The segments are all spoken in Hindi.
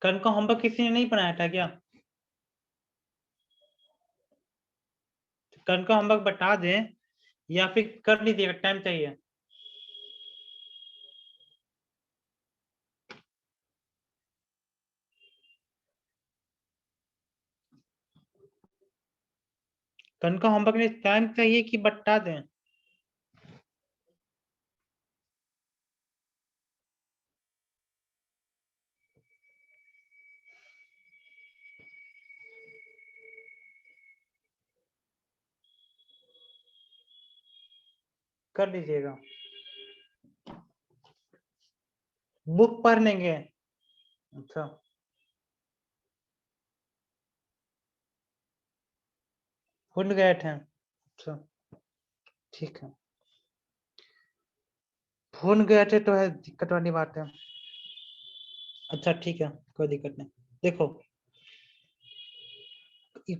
कल का होमवर्क किसी ने नहीं बनाया था क्या? कल का होमवर्क बता दें या फिर कर लीजिएगा, टाइम चाहिए। कल का होमवर्क में टाइम चाहिए कि बता दें? कर लीजिएगा। बुक पढ़ लेंगे। अच्छा, भूल गए थे। अच्छा, ठीक है। भूल गए थे तो है दिक्कत वाली बात है। अच्छा ठीक है, कोई दिक्कत नहीं। देखो,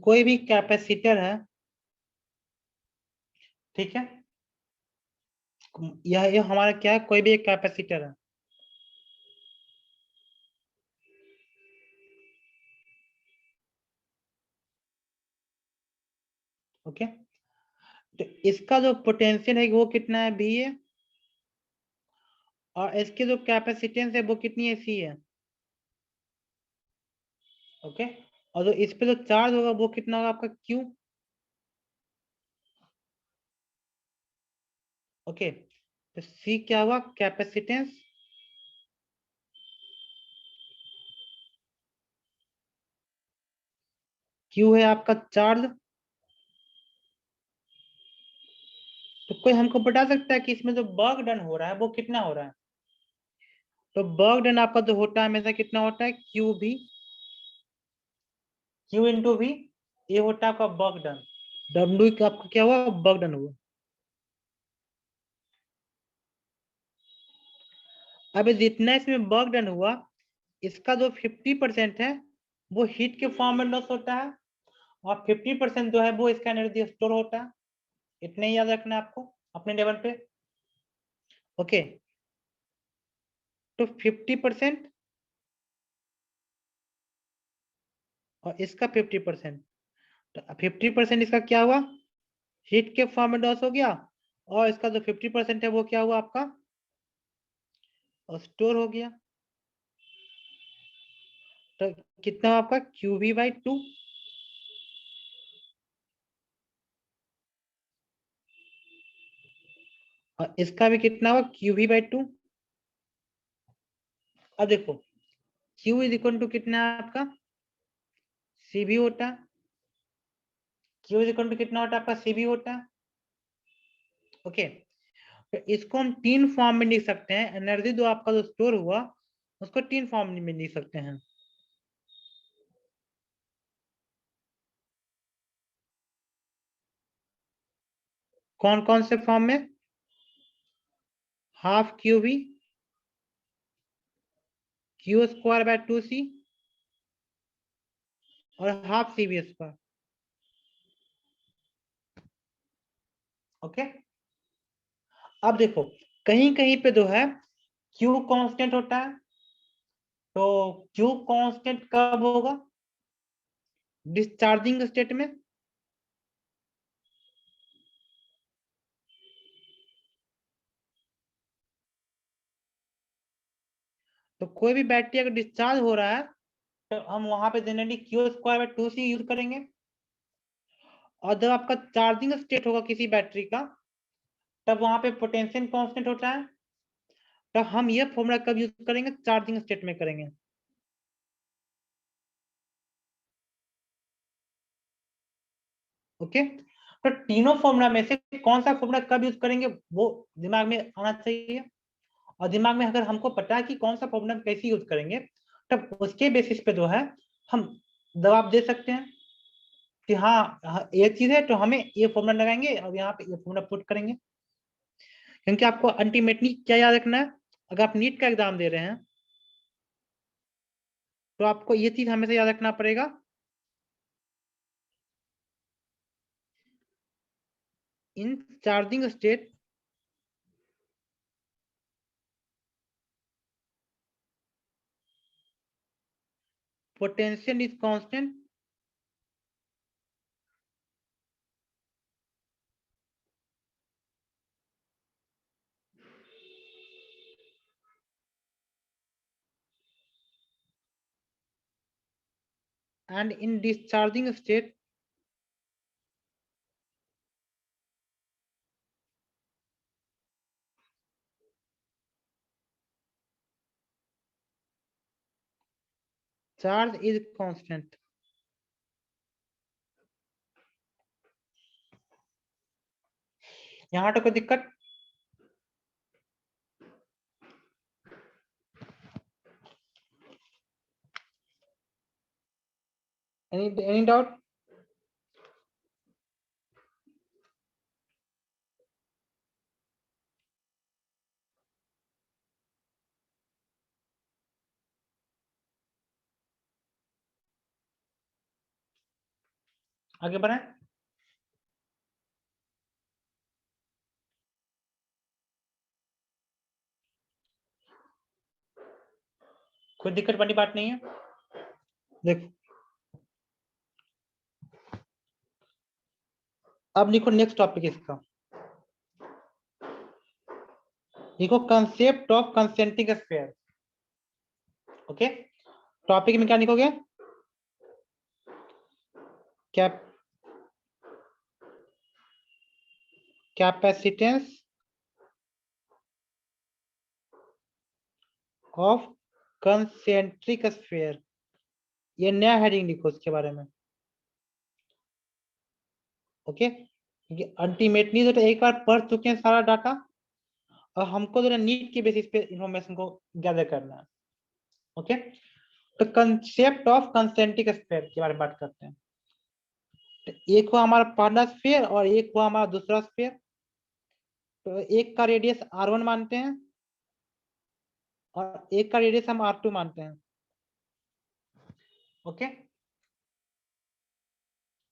कोई भी कैपेसिटर है, ठीक है। यह हमारा क्या है, कोई भी एक कैपेसिटर है। ओके, तो इसका जो पोटेंशियल है वो कितना है, भी है। और इसके जो कैपेसिटेंस है वो कितनी है, सी है। ओके, और जो इस पे जो चार्ज होगा वो कितना होगा आपका, क्यू। ओके, तो सी क्या हुआ, कैपेसिटेंस। क्यू है आपका चार्ज। तो कोई हमको बता सकता है कि इसमें जो वर्क डन हो रहा है वो कितना हो रहा है? तो वर्क डन आपका जो होता है हमेशा कितना होता है, क्यू भी, क्यू इंटू भी। ये होता है आपका वर्क डन। डब्ल्यू का आपका क्या हुआ, वर्क डन हुआ। अब जितना इसमें वर्क डन हुआ, इसका जो 50% है वो हीट के फॉर्म में लॉस होता है, और 50% जो है वो इसका एनर्जी स्टोर होता है। इतने ही याद रखना है आपको अपने लेवल पे। ओके, तो 50% और इसका 50%, तो 50% इसका क्या हुआ, हीट के फॉर्म में लॉस हो गया। और इसका जो 50% है वो क्या हुआ आपका, स्टोर हो गया। तो कितना हुआ आपका, QV/2। और इसका भी कितना हुआ, QV/2। अब देखो, Q इज इक्वल टू कितना है आपका, CV होता है। Q इज इक्वल टू कितना होता है आपका, CV होता है। ओके, तो इसको हम तीन फॉर्म में लिख सकते हैं, एनर्जी जो आपका जो स्टोर हुआ उसको तीन फॉर्म में लिख सकते हैं। कौन कौन से फॉर्म में, हाफ QV, Q²/2C, और हाफ CV²। ओके, अब देखो, कहीं कहीं पे जो है Q कांस्टेंट होता है। तो Q कांस्टेंट कब होगा, डिस्चार्जिंग स्टेट में। तो कोई भी बैटरी अगर डिस्चार्ज हो रहा है तो हम वहां पे जनरली Q²/2C यूज करेंगे। और जब आपका चार्जिंग स्टेट होगा किसी बैटरी का, तब वहां पे पोटेंशियल कांस्टेंट होता है। तब हम ये फॉर्मूला कब यूज करेंगे, चार्जिंग स्टेट में करेंगे। ओके, तो तीनों फॉर्मूला में से कौन सा फॉर्मूला कब यूज करेंगे वो दिमाग में आना चाहिए। और दिमाग में अगर हमको पता है कि कौन सा फॉर्मूला कैसे यूज करेंगे, तब उसके बेसिस पे जो है हम जवाब दे सकते हैं कि हाँ, ये चीज है तो हमें ये फॉर्मूला लगाएंगे और यहाँ पे ये फॉर्मूला पुट करेंगे। क्योंकि आपको अल्टीमेटली क्या याद रखना है, अगर आप नीट का एग्जाम दे रहे हैं तो आपको ये चीज हमेशा याद रखना पड़ेगा, in charging state potential is constant and in discharging state charge is constant. यहाँ तो कोई दिक्कत? any doubt? आगे बढ़े। कोई दिक्कत वाली बात नहीं है। देखो अब लिखो नेक्स्ट टॉपिक इसका, लिखो concept of concentric sphere. Okay, topic में क्या लिखोगे? कैपेसिटेंस ऑफ कंसेंट्रिक स्फीयर, ये नया हेडिंग लिखो इसके बारे में। ओके, क्योंकि अल्टीमेटली तो एक बार पढ़ चुके हैं सारा डाटा और हमको जो नीड के बेसिस पे इंफॉर्मेशन को गैदर करना है। ओके, तो कंसेप्ट ऑफ कंसेंट्रिक स्फीयर के बारे में बात करते हैं। तो एक हुआ हमारा पहला स्फीयर और एक हुआ हमारा दूसरा स्फीयर। तो एक का रेडियस r1 मानते हैं और एक का रेडियस हम r2 मानते हैं। ओके,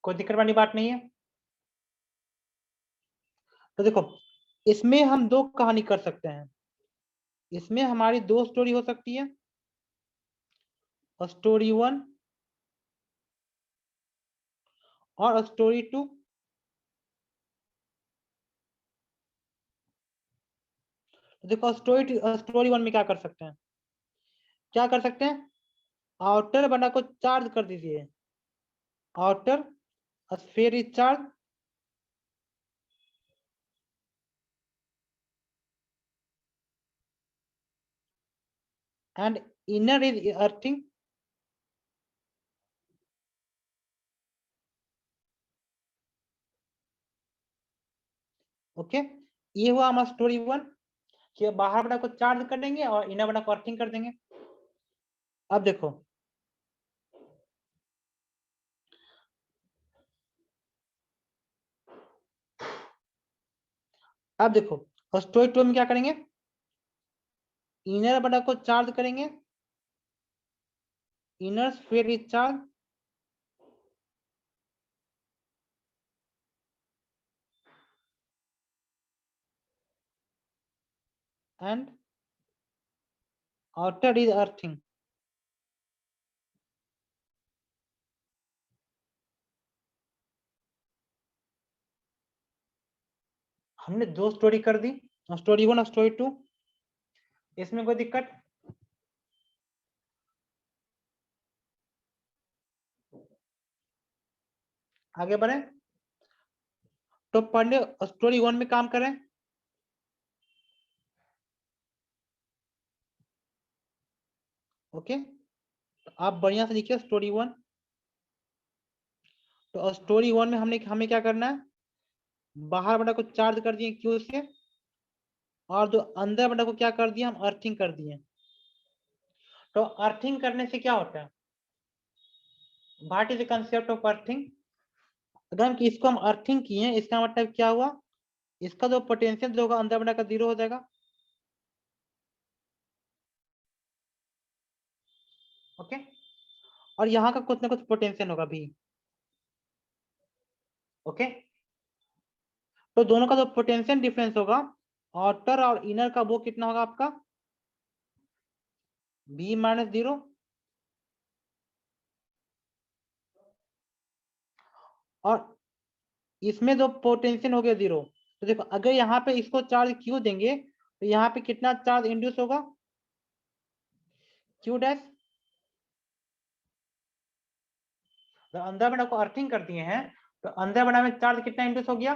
कोई दिक्कत वाली बात नहीं है। तो देखो इसमें हम दो कहानी कर सकते हैं, इसमें हमारी दो स्टोरी हो सकती है, स्टोरी 1 और स्टोरी 2। देखो स्टोरी 1 में क्या कर सकते हैं, क्या कर सकते हैं, आउटर बना को चार्ज कर दीजिए, outer sphere is charge and inner is earthing। Okay, ये हुआ हमारा स्टोरी 1 कि बाहर बड़ा को चार्ज कर देंगे और इनर बड़ा को अर्थिंग कर देंगे। अब देखो स्टोरी 2 में क्या करेंगे, इनर बड़ा को चार्ज करेंगे, inner sphere is charge and outer is earthing. हमने दो स्टोरी कर दी, स्टोरी 1 और स्टोरी 2। इसमें कोई दिक्कत? आगे बढ़े तो पहले स्टोरी 1 में काम करें। ओके, तो आप बढ़िया से लिखिए स्टोरी 1। तो स्टोरी 1 में हमें क्या करना है, बाहर बड़ा को चार्ज कर दिए क्यू से और जो अंदर बड़ा को क्या कर दिया, हम अर्थिंग कर दिए। तो अर्थिंग करने से क्या होता है, what is the concept of earthing? अगर हम इसको हम अर्थिंग किए, इसका मतलब क्या हुआ, इसका जो पोटेंशियल जो होगा अंदर बड़ा का 0 हो जाएगा। ओके, और यहाँ का कुछ ना कुछ पोटेंशियल होगा भी। ओके, तो दोनों का जो पोटेंशियल डिफरेंस होगा आउटर और इनर का, वो कितना होगा आपका, b - 0 और इसमें जो पोटेंशियल हो गया 0। तो देखो अगर यहाँ पे इसको चार्ज क्यू देंगे तो यहाँ पे कितना चार्ज इंड्यूस होगा, क्यू डैश। तो अंदर बड़ा को अर्थिंग कर दिए हैं तो अंदर बड़ा में चार्ज कितना इंड्यूस हो गया,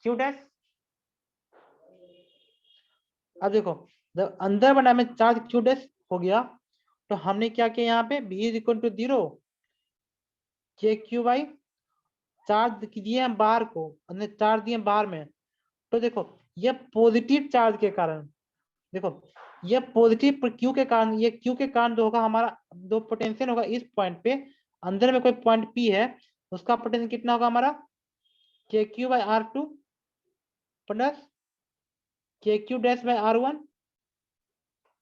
क्यू डैश। अब देखो जब अंदर बड़ा में चार्ज क्यू डैश हो गया तो हमने क्या किया, यहाँ पे v इज इक्वल टू 0 के क्यू बाई चार्ज दिए हैं बाहर को, अंदर चार्ज दिए बाहर में। तो देखो ये पॉजिटिव चार्ज के कारण, देखो ये पॉजिटिव क्यू के कारण, ये क्यू के कारण जो होगा हमारा जो पोटेंशियल होगा इस पॉइंट पे, अंदर में कोई पॉइंट पी है उसका पोटेंशियल कितना होगा हमारा, K Q by R two plus K Q dash by R one,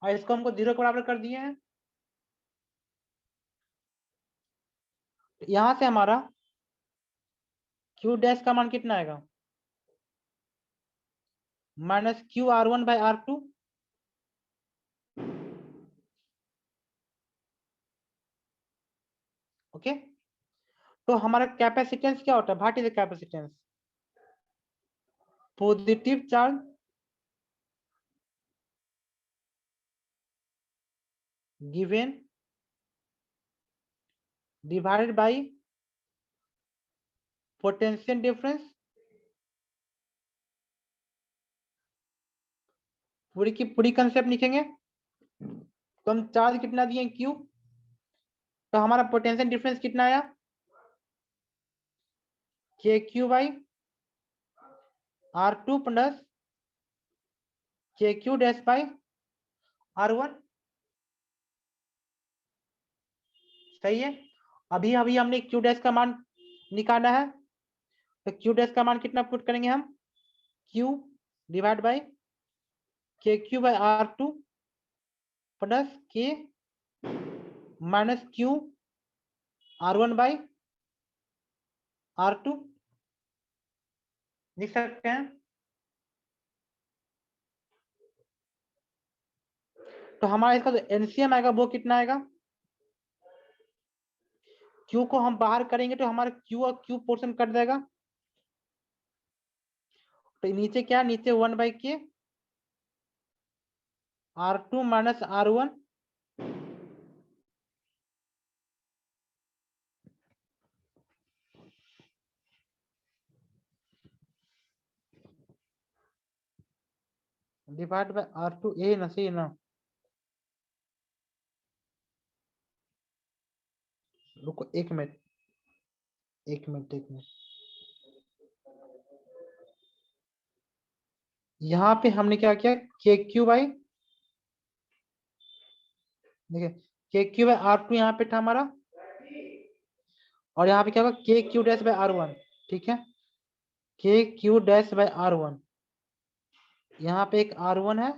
और इसको हमको 0 के बराबर कर दिए हैं। यहां से हमारा क्यू डैश का मान कितना आएगा, minus Q R one by R two. Okay, तो हमारा कैपेसिटेंस क्या होता है, what is the capacitance, positive charge given divided by potential difference, पूरी की पूरी कंसेप्ट लिखेंगे। तो हम चार्ज कितना दिए क्यू, तो हमारा पोटेंशियल डिफरेंस कितना आया, K Q by R two plus K Q dash by R one. सही है। अभी अभी हमने क्यू डैश का मान निकाला है, तो क्यू डैश का मान कितना पुट करेंगे हम, Q divide by K Q by R two plus K minus Q R one by R two, लिख सकते हैं। तो हमारा इसका जो एलसीएम आएगा वो कितना आएगा, क्यू को हम बाहर करेंगे तो हमारा क्यू और क्यू पोर्शन कट जाएगा, तो नीचे क्या, नीचे 1 by K R two minus R one divide by R two, ये ना सही ना, रुको एक मिनट एक मिनट एक मिनट, यहाँ पे हमने क्या किया, के क्यू बाई, देखिए के क्यू बाई आर टू यहाँ पे था हमारा, और यहाँ पे क्या होगा K Q dash by R one, ठीक है, K Q dash by R one, यहाँ पे एक आर वन है,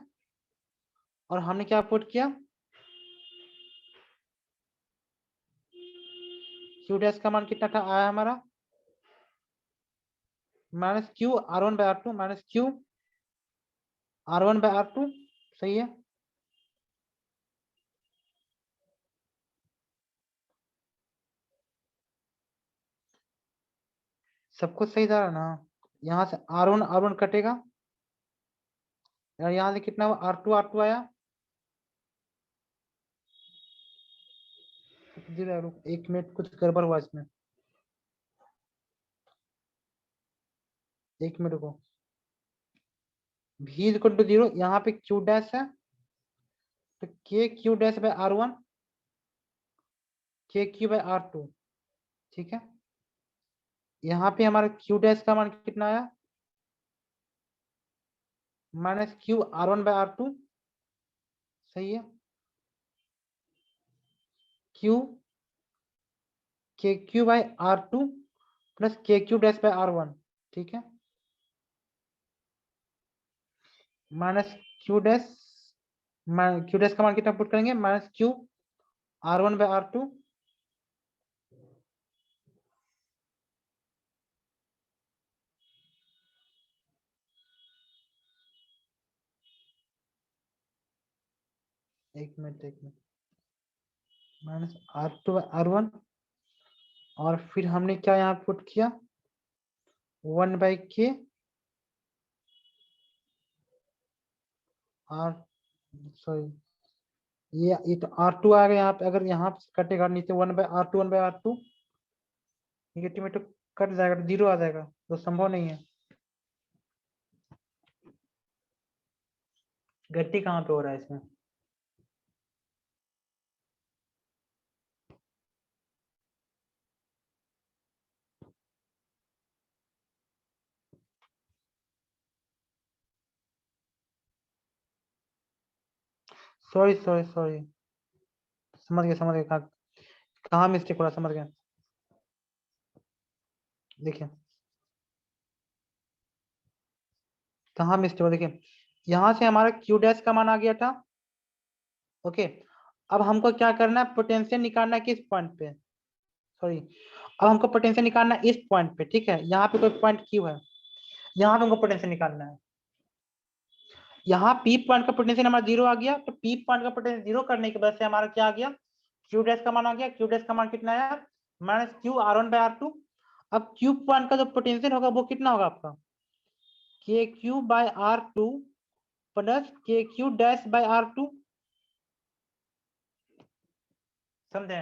और हमने क्या पुट किया, क्यू डैश का मान कितना था आया हमारा, minus Q R one by R two minus Q R one by R two. सही है। सब कुछ सही था ना, यहाँ से आर वन कटेगा, और यहाँ से कितना हुआ, आर टू आया, एक मिनट कुछ गड़बड़ हुआ इसमें, एक मिनट को, v इज इक्वल टू 0, यहाँ पे क्यू डैश है तो K Q dash by R one K Q by R two, ठीक है। यहाँ पे हमारा क्यू डैश का मान कितना आया, minus Q R one by R two. सही है, Q K Q by R two plus K Q dash by R one, ठीक है, minus Q dash, Q dash का मान कितना पुट करेंगे, minus Q R one by R two, एक minute minus R two by R one और फिर हमने क्या यहाँ पुट किया 1/k आर सॉरी ये तो R2 आ गया यहाँ पे। अगर यहाँ पे कटेगा नीचे 1/R2 1/R2 निगेटिव में तो कट जाएगा तो 0 आ जाएगा, तो संभव नहीं है। गट्टी कहाँ पे हो रहा है इसमें? सॉरी सॉरी सॉरी, समझ गया कहाँ मिस्टेक हो रहा, समझ गया। देखिए कहाँ मिस्टेक हो, देखिए यहाँ से हमारा क्यू डैश का मान आ गया था। ओके, अब हमको क्या करना है, पोटेंशियल निकालना है किस पॉइंट पे, सॉरी अब हमको पोटेंशियल निकालना है इस पॉइंट पे। ठीक है, यहाँ पे कोई पॉइंट क्यू है, यहाँ पे हमको पोटेंशियल निकालना है। यहाँ पी पॉइंट का पोटेंशियल हमारा 0 आ गया, तो पी पॉइंट का पोटेंशियल 0 करने के वजह से हमारा क्या आ गया, क्यू डैश का मान आ गया। क्यू डैश का मान कितना आया, -q/r1/r2। अब क्यू पॉइंट का जो पोटेंशियल होगा वो कितना होगा आपका, kq/r2 प्लस kq'/r2। समझे,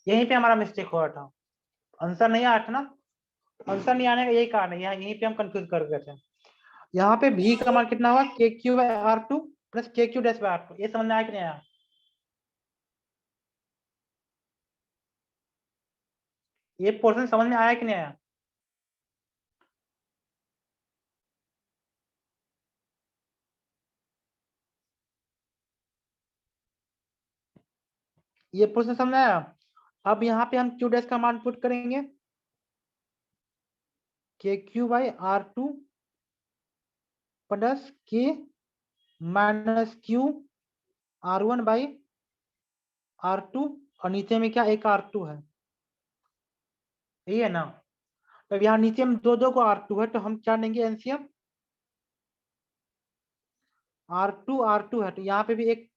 यहीं पे हमारा मिस्टेक हुआ था, आंसर नहीं आया था ना। आंसर नहीं आने का यही कारण है, यहीं पे हम कंफ्यूज कर गए थे। यहाँ पे भी का मान कितना होगा, kq/r2 प्लस kq'/r2। ये समझ में आया कि नहीं आया? ये पोर्शन समझ में आया कि नहीं आया? ये पोर्शन समझ में आया? अब यहाँ पे हम q डैश का मान पुट करेंगे, kq/r2 plus k minus q/r1/r2, और नीचे में क्या एक R2 है, यही है ना। तो यहाँ नीचे में दो को R2 है, तो हम क्या लेंगे एलसीएम, R2 है, तो यहाँ पे भी एक,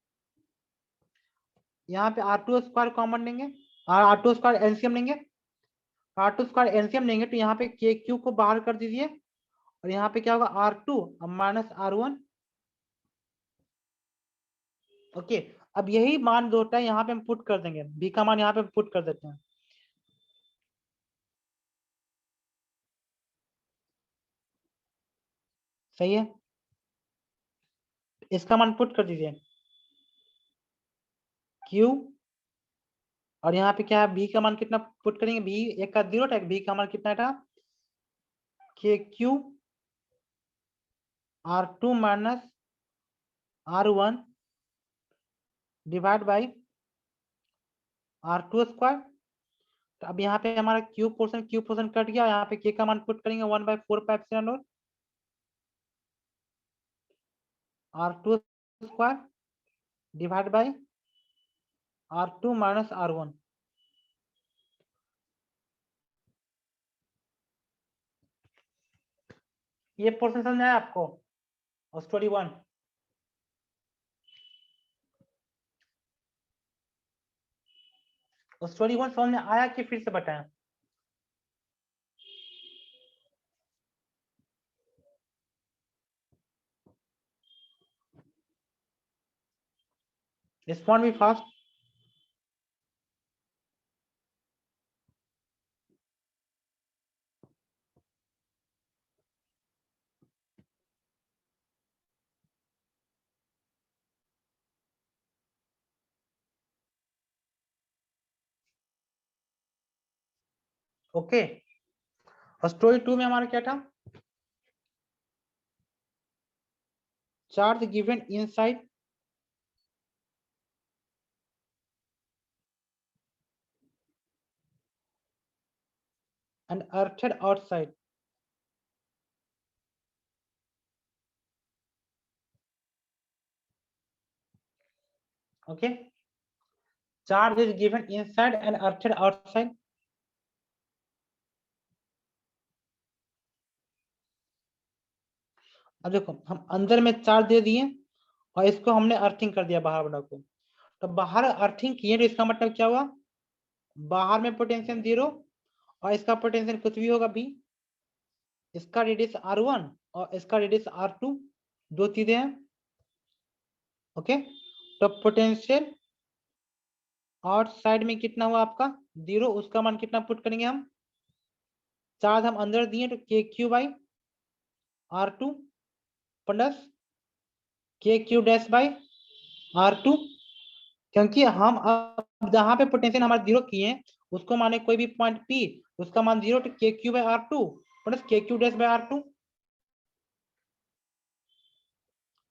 यहाँ पे R2² कॉमन लेंगे, R2² एलसीएम लेंगे। R2² एलसीएम लेंगे तो यहाँ पे KQ को बाहर कर दीजिए, और यहाँ पे क्या होगा R2 माइनस R1। ओके, अब यही मान जो होता है यहाँ पे हम पुट कर देंगे, बी का मान यहाँ पे पुट कर देते हैं। सही है, इसका मान पुट कर दीजिए Q, और यहाँ पे क्या है बी का मान कितना पुट करेंगे, बी एक का 0 था, बी का मान कितना था KQ R2 minus R1 divide by R2²। तो अब यहाँ पे हमारा क्यू पोर्शन कट गया, यहाँ पे के का मान पुट करेंगे 1/4πε0 R2² divide by R2 minus R1। ये पोर्शन समझ में आया आपको, और स्टोरी 1? और स्टोरी 1 समझ में आया कि फिर से बताएं? रिस्पॉन्ड भी फास्ट। ओके, और स्टोरी 2 में हमारा क्या था, charge given inside and earthed outside. Okay, charge is given inside and earthed outside. अब देखो हम अंदर में चार्ज दे दिए और इसको हमने अर्थिंग कर दिया बाहर वाला को, तो बाहर अर्थिंग किए तो इसका मतलब क्या हुआ, बाहर में पोटेंशियल 0 और इसका पोटेंशियल कुछ भी होगा B, इसका रेडियस R1 और इसका रेडियस R2, दो चीजें हैं। ओके, तो पोटेंशियल और साइड में कितना हुआ आपका 0, उसका मान कितना पुट करेंगे हम, चार्ज हम अंदर दिए तो KQ/R2 प्लस KQ'/R2, क्योंकि हम अब जहां पे पोटेंशियल हमारा 0 किए हैं उसको माने कोई भी पॉइंट P, उसका मान 0 तो KQ/R2 प्लस KQ'/R2।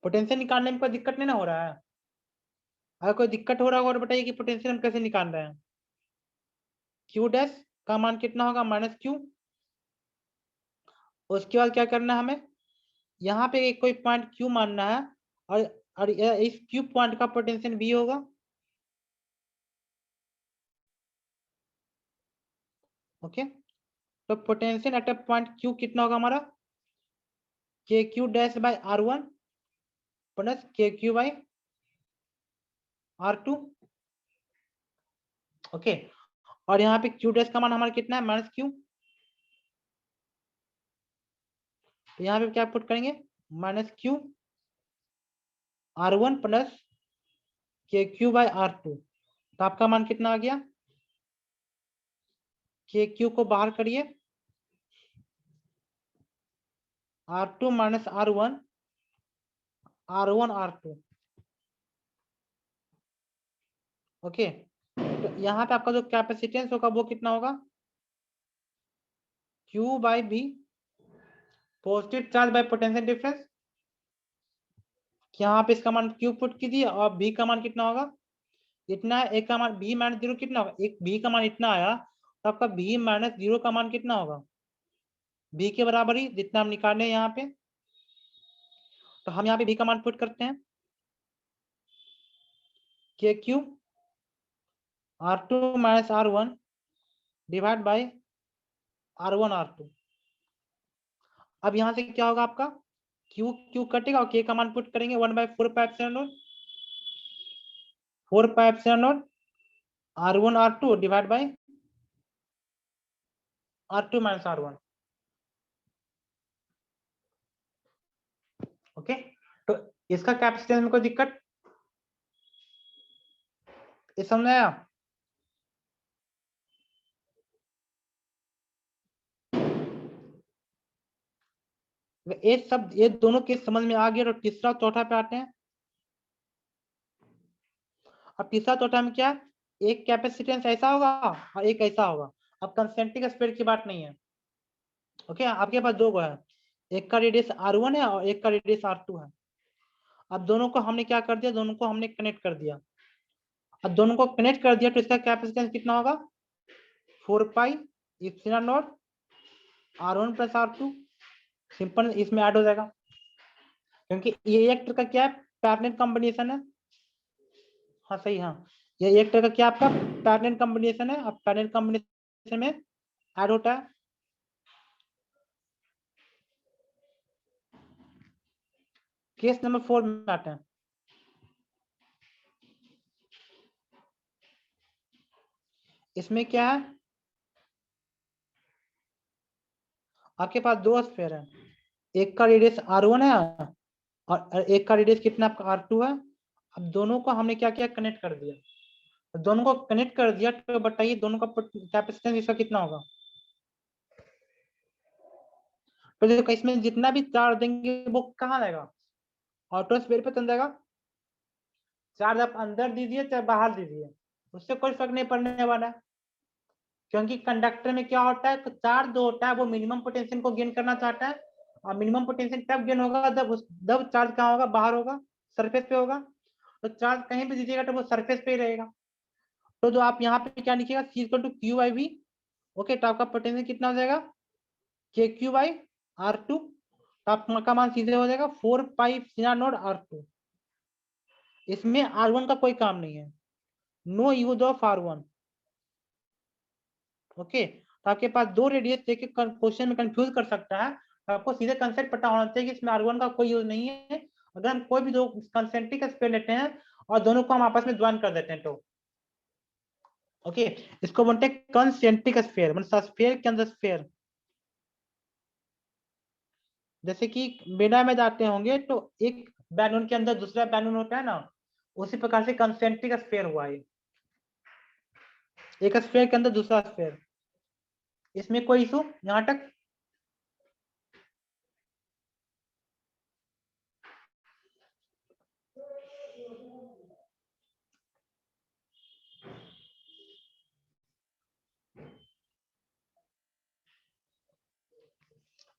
पोटेंशियल निकालने में कोई दिक्कत नहीं ना हो रहा है? अगर कोई दिक्कत हो रहा होगा तो बताइए कि पोटेंशियल हम कैसे निकाल रहे हैं। Q' का मान कितना होगा -Q। उसके बाद क्या करना है हमें, यहाँ पे एक कोई पॉइंट Q मानना है और इस Q पॉइंट का पोटेंशियल V होगा। ओके, तो potential at a point Q कितना होगा हमारा, KQ'/R1 प्लस KQ/R2। ओके, और यहाँ पे Q' का मान हमारा कितना है -Q, तो यहाँ पे क्या पुट करेंगे -Q R1 प्लस KQ/R2, तो आपका मान कितना आ गया, KQ को बाहर करिए, R2 minus R1, R2। Okay, तो यहाँ पे आपका जो कैपेसिटेंस होगा वो कितना होगा, Q/V, positive charge by potential difference. यहाँ पे इसका मान Q पुट कीजिए और V का मान कितना होगा, इतना है, एक का मान V माइनस 0 कितना होगा, एक V का मान इतना आया तो आपका V माइनस 0 का मान कितना होगा, V के बराबर ही जितना हम निकाले यहाँ पे। तो हम यहाँ पे V का मान पुट करते हैं, KQ R2 minus R1 divide by R1 R2। अब यहाँ से क्या होगा आपका, Q कटेगा और K का मान पुट करेंगे 1/4 R1 R2 divide by R2 minus R1। Okay, तो इसका कैपेसिटेंस में कोई दिक्कत, ये समझ आया? ये दोनों केस समझ में आ गया, तो तीसरा चौथा पे आते हैं। अब तीसरा चौथा में क्या, एक कैपेसिटेंस ऐसा होगा और एक ऐसा होगा। अब कंसेंट्रिक स्फीयर की बात नहीं है। ओके, आपके पास दो है, एक का रेडियस R1 है और एक का रेडियस R2 है। अब दोनों को हमने क्या कर दिया, दोनों को हमने कनेक्ट कर दिया। अब दोनों को कनेक्ट कर दिया तो इसका कैपेसिटेंस कितना होगा, 4πε0 R1 प्लस R2। सिंपल, इसमें ऐड हो जाएगा क्योंकि ये रिएक्टर का क्या है, पैरेलल कॉम्बिनेशन है। हाँ सही, हाँ, ये रिएक्टर का क्या आपका पैरेलल कॉम्बिनेशन है। अब पैरेलल कॉम्बिनेशन में ऐड होता है। केस नंबर 4 में आते हैं। इसमें क्या है, आपके पास दो स्फीयर है, एक का रेडियस R1 है और एक का रेडियस कितना आपका R2 है। अब दोनों को हमने क्या किया, कनेक्ट कर दिया। दोनों को कनेक्ट कर दिया तो बताइए दोनों का कैपेसिटेंस इसका कितना होगा। तो देखो इसमें जितना भी चार्ज देंगे वो कहाँ जाएगा, ऑटोस्फीयर पे चल जाएगा। चार्ज आप अंदर दीजिए चाहे बाहर दीजिए, उससे कोई फर्क नहीं पड़ने वाला है। क्योंकि कंडक्टर में क्या होता है, तो चार्ज जो होता है वो मिनिमम पोटेंशियल को गेन करना चाहता है, और मिनिमम पोटेंशियल तब गेन होगा जब चार्ज कहाँ होगा, बाहर होगा, सरफेस पे होगा। तो चार्ज कहीं भी दीजिएगा तो वो सरफेस पे ही रहेगा। तो जो आप यहाँ पे क्या लिखिएगा, C equal to Q/V। Okay, तो आपका पोटेंशियल कितना हो जाएगा, KQ/R2। तो आपका मान सीधे हो जाएगा 4πε0 R2। इसमें R1 का कोई काम नहीं है, no use of R1। Okay, तो आपके पास दो रेडियस देके क्वेश्चन में कंफ्यूज कर सकता है, तो आपको सीधे कंसेप्ट पता होना चाहिए कि इसमें R1 का कोई यूज नहीं है। अगर हम कोई भी दो कंसेंट्रिक स्फीयर लेते हैं और दोनों को हम आपस में ज्वाइन कर देते हैं तो ओके, इसको बोलते हैं कंसेंट्रिक स्फीयर, मतलब स्फीयर के अंदर स्फीयर। जैसे कि बिना में जाते होंगे तो एक बैलून के अंदर दूसरा बैलून होता है ना, उसी प्रकार से कंसेंट्रिक स्फीयर हुआ है, एक स्फीयर के अंदर दूसरा स्फीयर। इसमें कोई इशू यहां तक?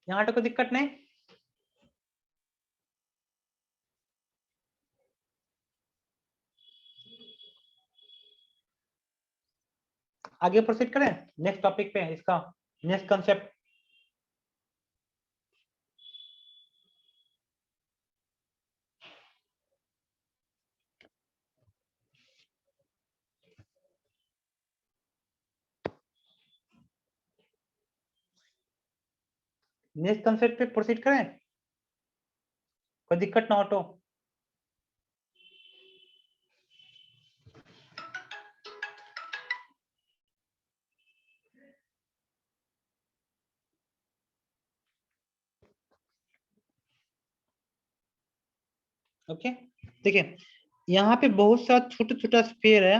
यहां तक कोई दिक्कत नहीं? आगे प्रोसीड करें नेक्स्ट टॉपिक पे, इसका नेक्स्ट कंसेप्ट। नेक्स्ट कंसेप्ट पे प्रोसीड करें, कोई दिक्कत ना हो तो। ओके, देखिए यहाँ पे बहुत सा छोटा छोटा स्फीयर है।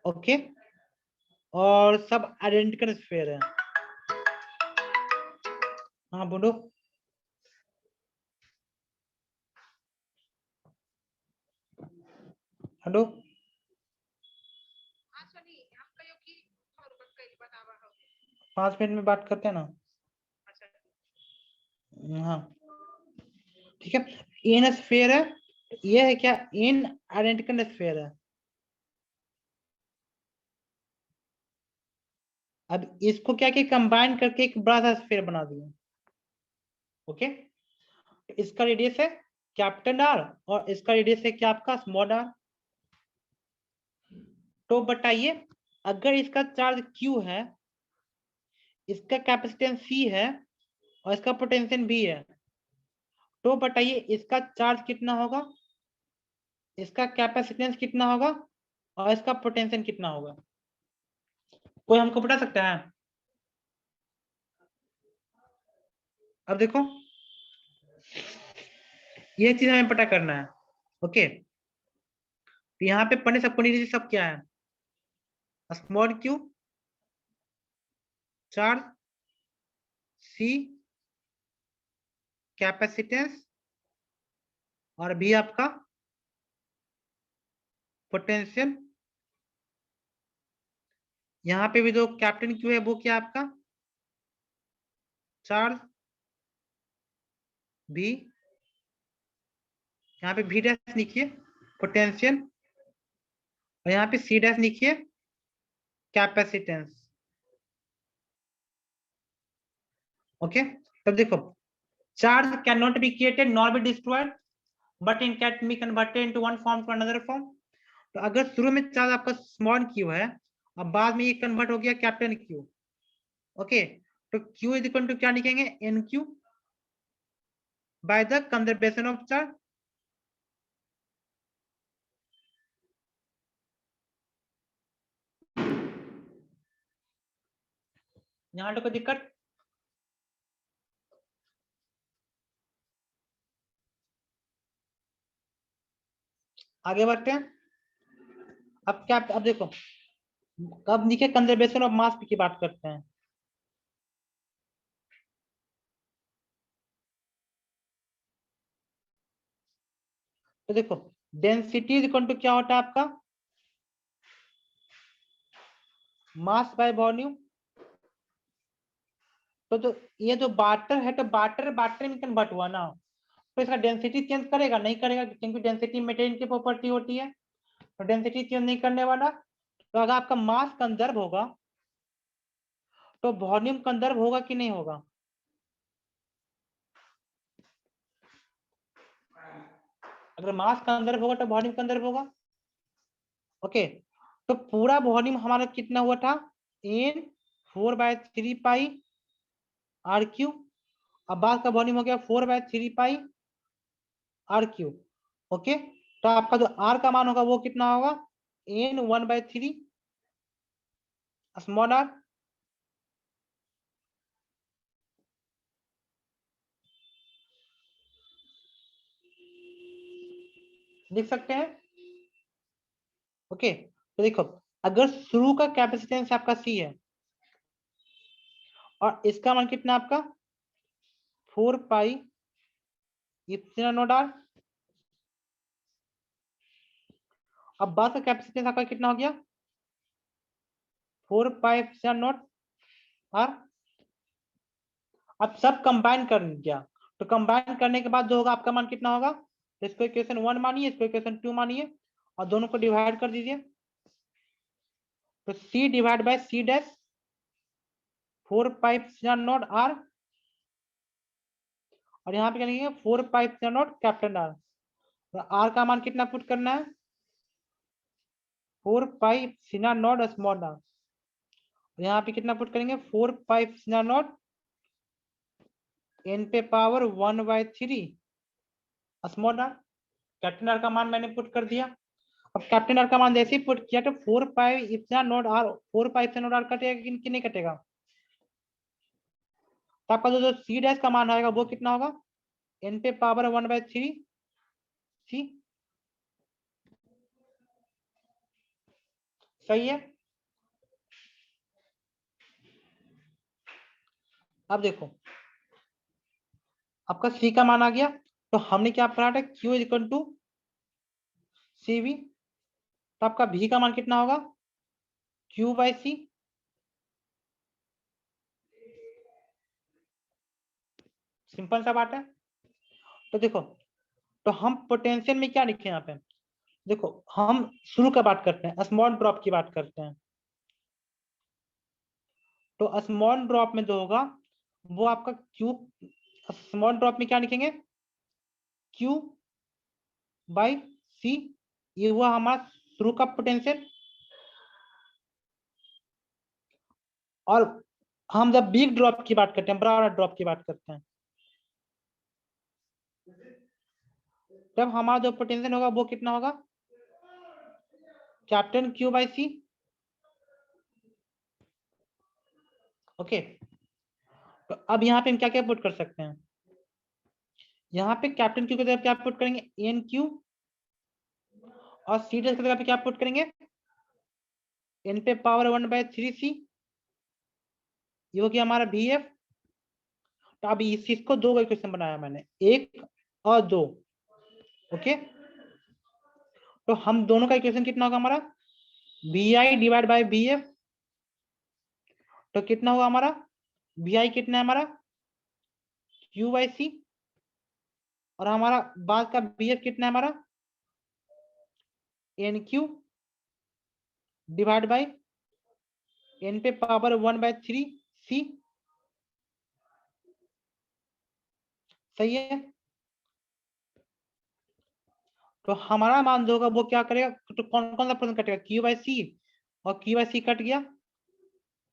ओके, और सब आइडेंटिकल स्फीयर है। हाँ बोलो। हेलो, 5 मिनट में बात करते हैं ना। हाँ ठीक है, इन स्फीयर है, ये है क्या, इन आइडेंटिकल स्फीयर है। अब इसको क्या किया, कंबाइन करके एक बड़ा सा स्फीयर बना दिया। ओके, इसका रेडियस है कैपिटल आर और इसका रेडियस है क्या आपका, स्मॉल आर। तो बताइए, अगर इसका चार्ज Q है, इसका कैपेसिटेंस C है और इसका पोटेंशियल भी है, तो बताइए इसका चार्ज कितना होगा, इसका कैपेसिटेंस कितना होगा और इसका पोटेंशियल कितना होगा? कोई हमको बता सकता है? अब देखो, ये चीज हमें पता करना है। ओके, तो यहाँ पे पढ़ने सबको नीचे सब क्या है, स्मॉल क्यू, चार्ज, सी, कैपेसिटेंस, और भी आपका पोटेंशियल। यहाँ पे भी जो कैप्टन क्यू है वो क्या आपका, चार्ज भी, यहाँ पे भी डैश लिखिए पोटेंशियल, और यहाँ पे सी डैश लिखिए कैपेसिटेंस। ओके, तब देखो, charge can not be created nor be destroyed but in can be converted into one form to another form. तो अगर शुरू में चार्ज आपका स्मॉल क्यू है और बाद में ये कन्वर्ट हो गया कैप्टन क्यू, ओके, तो क्यू इज इक्वल टू क्या लिखेंगे, N Q by the conservation of charge. यहाँ तो कोई दिक्कत? आगे बढ़ते हैं। अब क्या, अब देखो, कब लिखे कंजर्वेशन ऑफ मास की बात करते हैं। तो देखो, डेंसिटी इज इक्वल टू क्या होता है आपका, मास बाय वॉल्यूम। तो ये जो बाटर है, तो बाटर बाटर में कन्वर्ट हुआ ना, तो इसका डेंसिटी चेंज करेगा नहीं करेगा, क्योंकि डेंसिटी मेटेरियल की प्रॉपर्टी होती है, तो डेंसिटी चेंज नहीं करने वाला। तो अगर आपका मास कंजर्व होगा तो वॉल्यूम कंजर्व होगा कि नहीं होगा? अगर मास कंजर्व होगा तो वॉल्यूम कंजर्व होगा। ओके, तो पूरा वॉल्यूम हमारा कितना हुआ था, इन 4/3 पाई आर क्यू, अब बाद का वॉल्यूम हो गया 4/3 पाई आर क्यू। ओके, तो आपका जो आर का मान होगा वो कितना होगा, n 1/3 स्मॉल r लिख सकते हैं। ओके, तो देखो अगर शुरू का कैपेसिटेंस आपका C है और इसका मान कितना आपका 4 पाई इप्सिलॉन नॉट r, अब बाद का कैपेसिटेंस आपका कितना हो गया 4 पाई इप्सिलॉन नॉट r। अब सब कंबाइन कर दिया, तो कंबाइन करने के बाद जो होगा आपका मान कितना होगा, तो इसको इक्वेशन 1 मानिए, इसको इक्वेशन 2 मानिए और दोनों को डिवाइड कर दीजिए। तो C divide by C dash 4 pi epsilon naught r और यहाँ पे क्या लिखेंगे 4 pi epsilon not capital R। तो R का मान कितना पुट करना है 4 pi epsilon not small r। यहाँ पे कितना पुट करेंगे 4 पाई इप्सिलॉन नॉट n पे power 1/3 small r। Capital R का मान मैंने पुट कर दिया। अब कैपिटल R का मान जैसे ही पुट किया तो 4 pi epsilon naught r, 4 pi epsilon naught r कटेगा कि नहीं कटेगा, तो आपका जो C डैश का मान आएगा वो कितना होगा n पे पावर 1/3 C। सही है। अब देखो आपका C का मान आ गया, तो हमने क्या पढ़ा था Q is equal to CV, तो आपका V का मान कितना होगा Q बाई C। सिंपल सा बात है। तो देखो, तो हम पोटेंशियल में क्या लिखे यहाँ पे, देखो हम शुरू का बात करते हैं, स्मॉल ड्रॉप की बात करते हैं। तो स्मॉल ड्रॉप में जो होगा वो आपका Q, स्मॉल ड्रॉप में क्या लिखेंगे Q बाई C, ये हुआ हमारा शुरू का पोटेंशियल। और हम जब बिग ड्रॉप की बात करते हैं, बड़ा वाला ड्रॉप की बात करते हैं, तब हमारा जो पोटेंशियल होगा वो कितना होगा captain Q by C। Okay, तो अब यहाँ पे हम क्या क्या पुट कर सकते हैं, यहाँ पे कैप्टन Q की जगह क्या पुट करेंगे एन क्यू और C की जगह पे क्या पुट करेंगे n पे पावर 1/3 C। ये हो गया हमारा VF। तो अब इस चीज को दो इक्वेशन बनाया मैंने, एक और दो। ओके, तो हम दोनों का इक्वेशन कितना होगा हमारा VI डिवाइड बाय VF, तो कितना होगा हमारा VI कितना है हमारा Q बाई C और हमारा बाद का VF कितना है हमारा NQ डिवाइड बाय n पे पावर 1/3 C। सही है। तो हमारा मान जो होगा वो क्या करेगा, तो कौन कौन सा पर्सन कटेगा Q बाई C और Q बाई C कट गया,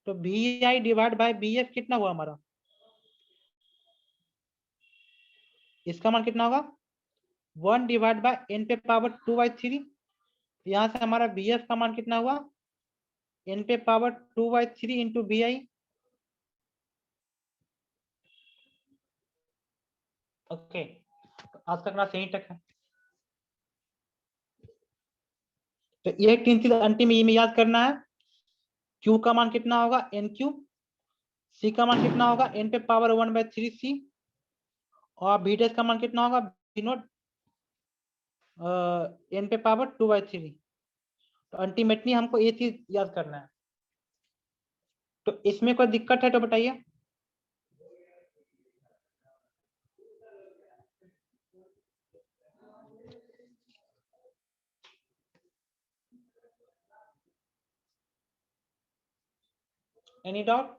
तो VI डिवाइड बाय BF कितना हुआ हमारा, इसका मान कितना होगा 1 डिवाइड बाय n पे पावर 2/3। यहाँ से हमारा BF का मान कितना हुआ n पे पावर 2/3 इंटू VI। ओके, आज का क्लास यहीं तक है। तो ये तीन चीज अंतिम में याद करना है, Q का मान कितना होगा NQ, C का मान कितना होगा n पे पावर 1/3 C और V डैश का मान कितना होगा V नोट n पे पावर 2/3। तो अल्टीमेटली हमको ये चीज याद करना है। तो इसमें कोई दिक्कत है तो बताइए। Any doubt.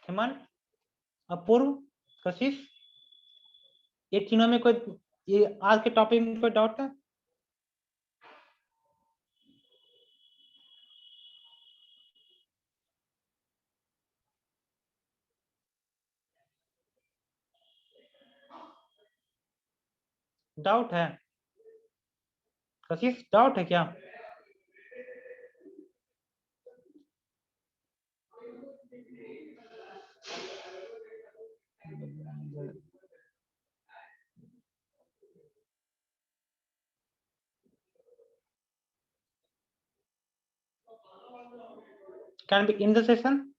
हेमंत, अपूर्व, कशिश, ये तीनों में कोई, ये आज के टॉपिक में कोई डाउट है। डाउट है? कशिश डाउट है क्या? Can we end the session?